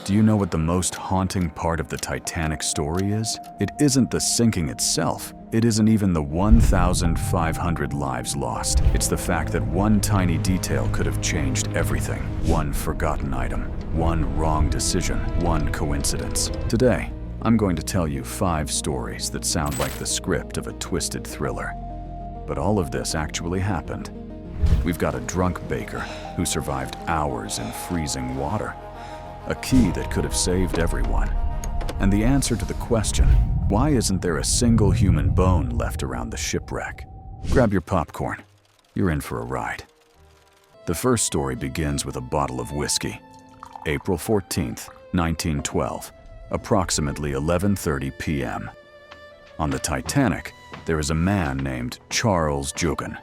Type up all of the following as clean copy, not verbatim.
Do you know what the most haunting part of the Titanic story is? It isn't the sinking itself. It isn't even the 1,500 lives lost. It's the fact that one tiny detail could have changed everything. One forgotten item, one wrong decision, one coincidence. Today, I'm going to tell you 5 stories that sound like the script of a twisted thriller. But all of this actually happened. We've got a drunk baker who survived hours in freezing water. A key that could have saved everyone. And the answer to the question, why isn't there a single human bone left around the shipwreck? Grab your popcorn. You're in for a ride. The first story begins with a bottle of whiskey. April 14th, 1912, approximately 11:30 p.m. On the Titanic, there is a man named Charles Jugan,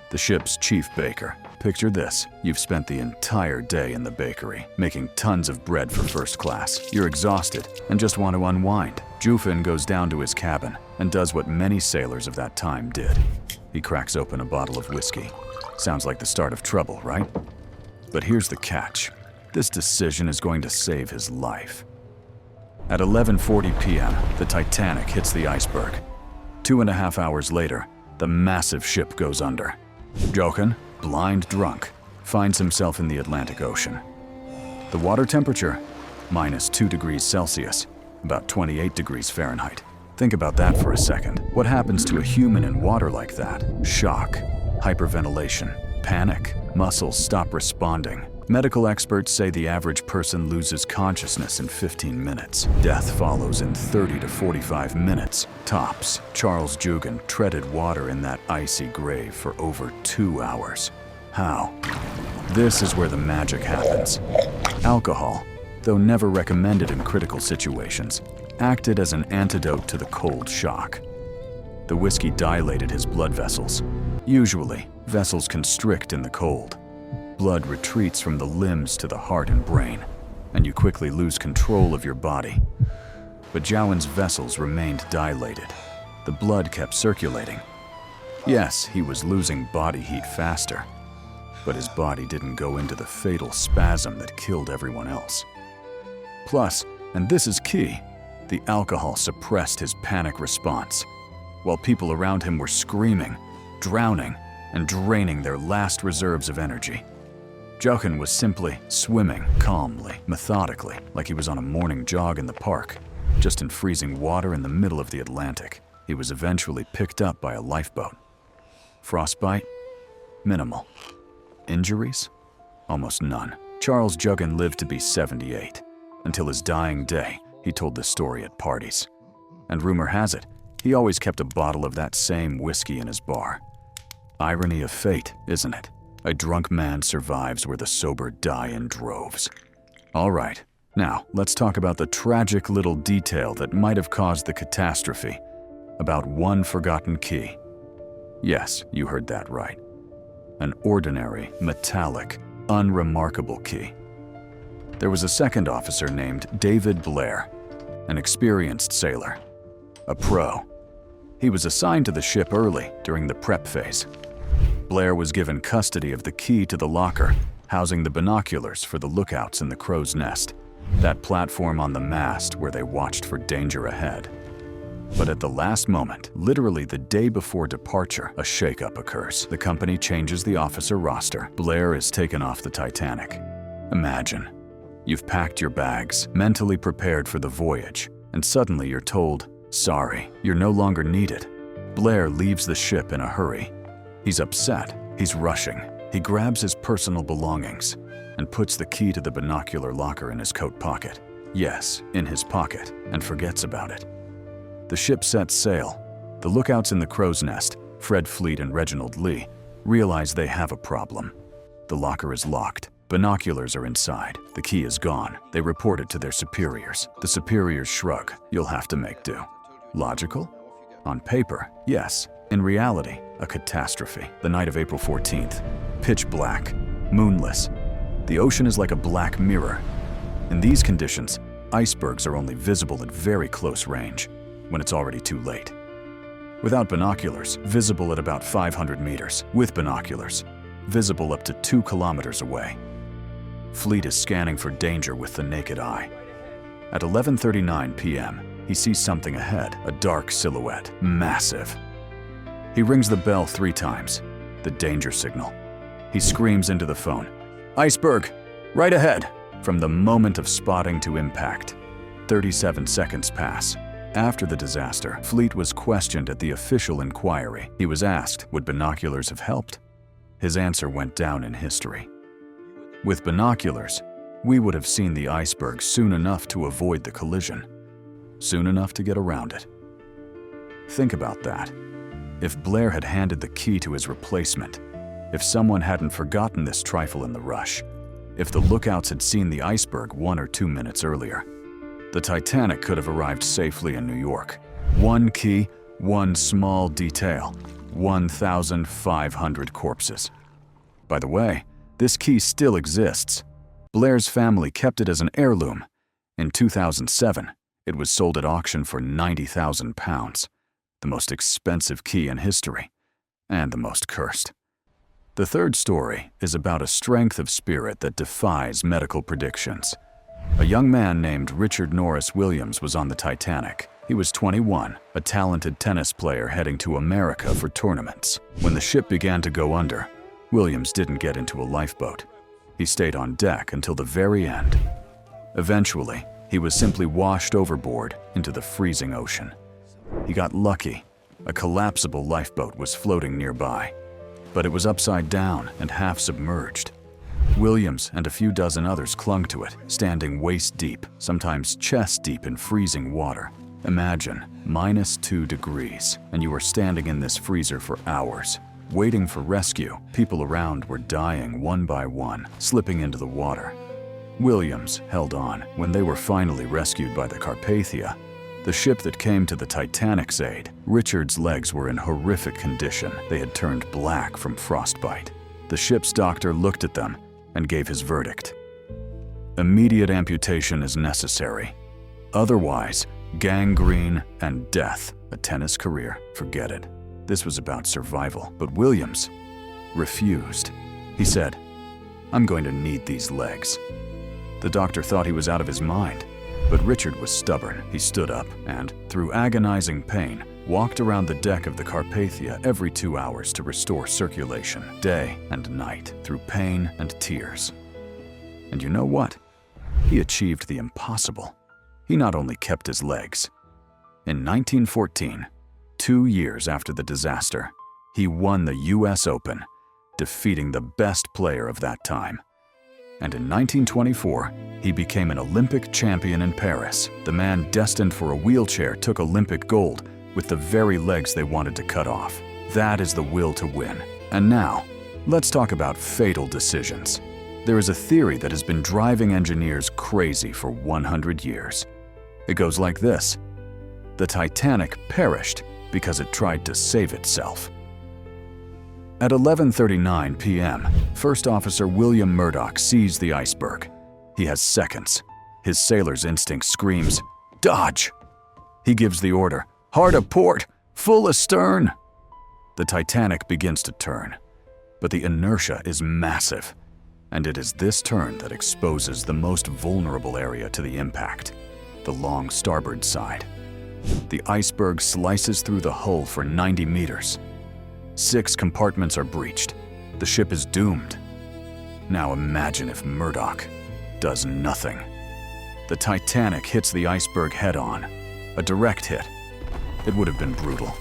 the ship's chief baker. Picture this, you've spent the entire day in the bakery, making tons of bread for first class. You're exhausted and just want to unwind. Jugan goes down to his cabin and does what many sailors of that time did. He cracks open a bottle of whiskey. Sounds like the start of trouble, right? But here's the catch. This decision is going to save his life. At 11:40 p.m., the Titanic hits the iceberg. 2.5 hours later, the massive ship goes under. Jugan, blind drunk, finds himself in the Atlantic Ocean. The water temperature, -2 degrees Celsius, about 28 degrees Fahrenheit. Think about that for a second. What happens to a human in water like that? Shock, hyperventilation, panic, muscles stop responding. Medical experts say the average person loses consciousness in 15 minutes. Death follows in 30 to 45 minutes, tops. Charles Jugan treaded water in that icy grave for over 2 hours. How? This is where the magic happens. Alcohol, though never recommended in critical situations, acted as an antidote to the cold shock. The whiskey dilated his blood vessels. Usually, vessels constrict in the cold. Blood retreats from the limbs to the heart and brain, and you quickly lose control of your body. But Jugan's vessels remained dilated. The blood kept circulating. Yes, he was losing body heat faster, but his body didn't go into the fatal spasm that killed everyone else. Plus, and this is key, the alcohol suppressed his panic response, while people around him were screaming, drowning, and draining their last reserves of energy. Jugan was simply swimming calmly, methodically, like he was on a morning jog in the park, just in freezing water in the middle of the Atlantic. He was eventually picked up by a lifeboat. Frostbite? Minimal. Injuries? Almost none. Charles Jugan lived to be 78. Until his dying day, he told this story at parties. And rumor has it, he always kept a bottle of that same whiskey in his bar. Irony of fate, isn't it? A drunk man survives where the sober die in droves. All right, now let's talk about the tragic little detail that might have caused the catastrophe. About one forgotten key. Yes, you heard that right. An ordinary, metallic, unremarkable key. There was a second officer named David Blair, an experienced sailor, a pro. He was assigned to the ship early during the prep phase. Blair was given custody of the key to the locker, housing the binoculars for the lookouts in the crow's nest, that platform on the mast where they watched for danger ahead. But at the last moment, literally the day before departure, a shakeup occurs. The company changes the officer roster. Blair is taken off the Titanic. Imagine, you've packed your bags, mentally prepared for the voyage, and suddenly you're told, sorry, you're no longer needed. Blair leaves the ship in a hurry. He's upset, he's rushing. He grabs his personal belongings and puts the key to the binocular locker in his coat pocket. Yes, in his pocket, and forgets about it. The ship sets sail. The lookouts in the crow's nest, Fred Fleet and Reginald Lee, realize they have a problem. The locker is locked. Binoculars are inside. The key is gone. They report it to their superiors. The superiors shrug. You'll have to make do. Logical? On paper, yes. In reality, a catastrophe. The night of April 14th. Pitch black. Moonless. The ocean is like a black mirror. In these conditions, icebergs are only visible at very close range, when it's already too late. Without binoculars, visible at about 500 meters. With binoculars, visible up to 2 kilometers away. Fleet is scanning for danger with the naked eye. At 11:39 p.m., he sees something ahead, a dark silhouette, massive. He rings the bell 3 times, the danger signal. He screams into the phone, "Iceberg, right ahead!" From the moment of spotting to impact, 37 seconds pass. After the disaster, Fleet was questioned at the official inquiry. He was asked, would binoculars have helped? His answer went down in history. With binoculars, we would have seen the iceberg soon enough to avoid the collision, soon enough to get around it. Think about that. If Blair had handed the key to his replacement, if someone hadn't forgotten this trifle in the rush, if the lookouts had seen the iceberg 1 or 2 minutes earlier, the Titanic could have arrived safely in New York. One key, one small detail, 1,500 corpses. By the way, this key still exists. Blair's family kept it as an heirloom. In 2007, it was sold at auction for £90,000, the most expensive key in history, and the most cursed. The third story is about a strength of spirit that defies medical predictions. A young man named Richard Norris Williams was on the Titanic. He was 21, a talented tennis player heading to America for tournaments. When the ship began to go under, Williams didn't get into a lifeboat. He stayed on deck until the very end. Eventually, he was simply washed overboard into the freezing ocean. He got lucky. A collapsible lifeboat was floating nearby, but it was upside down and half submerged. Williams and a few dozen others clung to it, standing waist deep, sometimes chest deep in freezing water. Imagine -2 degrees, and you were standing in this freezer for hours, waiting for rescue. People around were dying one by one, slipping into the water. Williams held on. When they were finally rescued by the Carpathia, the ship that came to the Titanic's aid, Richard's legs were in horrific condition. They had turned black from frostbite. The ship's doctor looked at them and gave his verdict. Immediate amputation is necessary. Otherwise, gangrene and death. A tennis career, forget it. This was about survival. But Williams refused. He said, "I'm going to need these legs." The doctor thought he was out of his mind, but Richard was stubborn. He stood up and, through agonizing pain, walked around the deck of the Carpathia every 2 hours to restore circulation, day and night, through pain and tears. And you know what? He achieved the impossible. He not only kept his legs. In 1914, 2 years after the disaster, he won the US Open, defeating the best player of that time. And in 1924, he became an Olympic champion in Paris. The man destined for a wheelchair took Olympic gold with the very legs they wanted to cut off. That is the will to win. And now, let's talk about fatal decisions. There is a theory that has been driving engineers crazy for 100 years. It goes like this: the Titanic perished because it tried to save itself. At 11:39 p.m., First Officer William Murdoch sees the iceberg. He has seconds. His sailor's instinct screams, "Dodge!" He gives the order, "Hard a port, full astern!" The Titanic begins to turn, but the inertia is massive, and it is this turn that exposes the most vulnerable area to the impact, the long starboard side. The iceberg slices through the hull for 90 meters. 6 compartments are breached. The ship is doomed. Now imagine if Murdoch does nothing. The Titanic hits the iceberg head-on, a direct hit. It would have been brutal.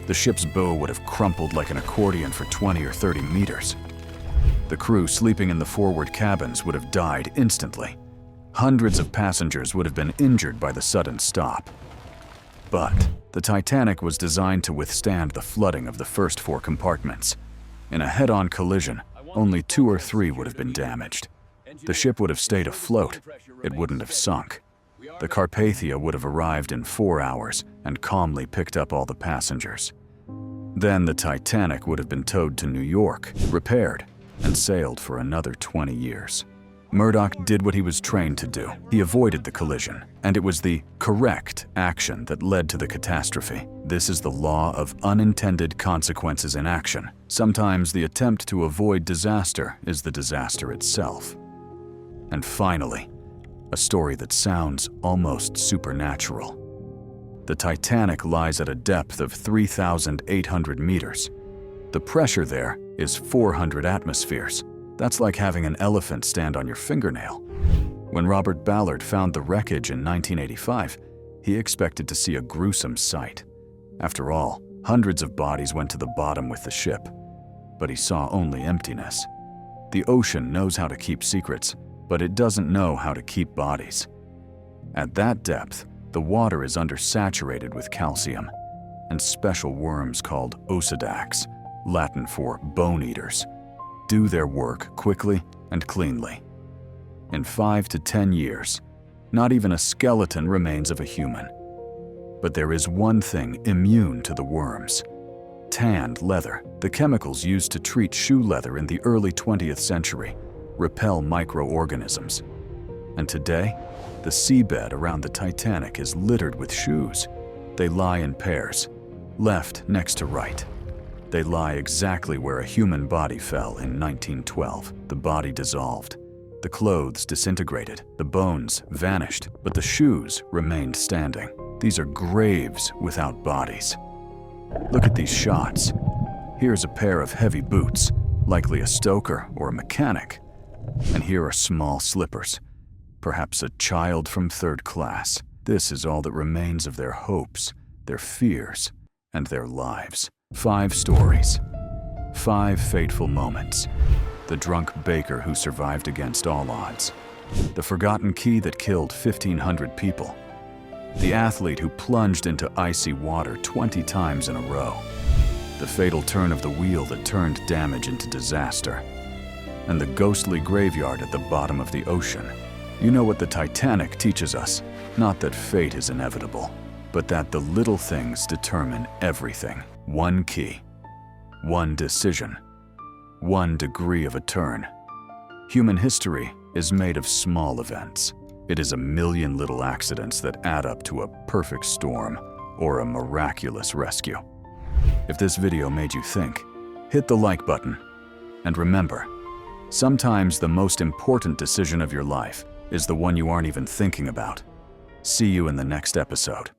The ship's bow would have crumpled like an accordion for 20 or 30 meters. The crew sleeping in the forward cabins would have died instantly. Hundreds of passengers would have been injured by the sudden stop. But the Titanic was designed to withstand the flooding of the first 4 compartments. In a head-on collision, only 2 or 3 would have been damaged. The ship would have stayed afloat. It wouldn't have sunk. The Carpathia would have arrived in 4 hours and calmly picked up all the passengers. Then the Titanic would have been towed to New York, repaired, and sailed for another 20 years. Murdoch did what he was trained to do. He avoided the collision, and it was the correct action that led to the catastrophe. This is the law of unintended consequences in action. Sometimes the attempt to avoid disaster is the disaster itself. And finally, a story that sounds almost supernatural. The Titanic lies at a depth of 3,800 meters. The pressure there is 400 atmospheres. That's like having an elephant stand on your fingernail. When Robert Ballard found the wreckage in 1985, he expected to see a gruesome sight. After all, hundreds of bodies went to the bottom with the ship, but he saw only emptiness. The ocean knows how to keep secrets, but it doesn't know how to keep bodies. At that depth, the water is undersaturated with calcium, and special worms called osedacs, Latin for bone eaters, do their work quickly and cleanly. In 5 to 10 years, not even a skeleton remains of a human. But there is one thing immune to the worms: tanned leather. The chemicals used to treat shoe leather in the early 20th century repel microorganisms. And today, the seabed around the Titanic is littered with shoes. They lie in pairs, left next to right. They lie exactly where a human body fell in 1912. The body dissolved. The clothes disintegrated, the bones vanished, but the shoes remained standing. These are graves without bodies. Look at these shots. Here's a pair of heavy boots, likely a stoker or a mechanic. And here are small slippers, perhaps a child from third class. This is all that remains of their hopes, their fears, and their lives. 5 stories, 5 fateful moments. The drunk baker who survived against all odds. The forgotten key that killed 1,500 people. The athlete who plunged into icy water 20 times in a row. The fatal turn of the wheel that turned damage into disaster. And the ghostly graveyard at the bottom of the ocean. You know what the Titanic teaches us? Not that fate is inevitable, but that the little things determine everything. One key, one decision, one degree of a turn. Human history is made of small events. It is a million little accidents that add up to a perfect storm or a miraculous rescue. If this video made you think, hit the like button. And remember, sometimes the most important decision of your life is the one you aren't even thinking about. See you in the next episode.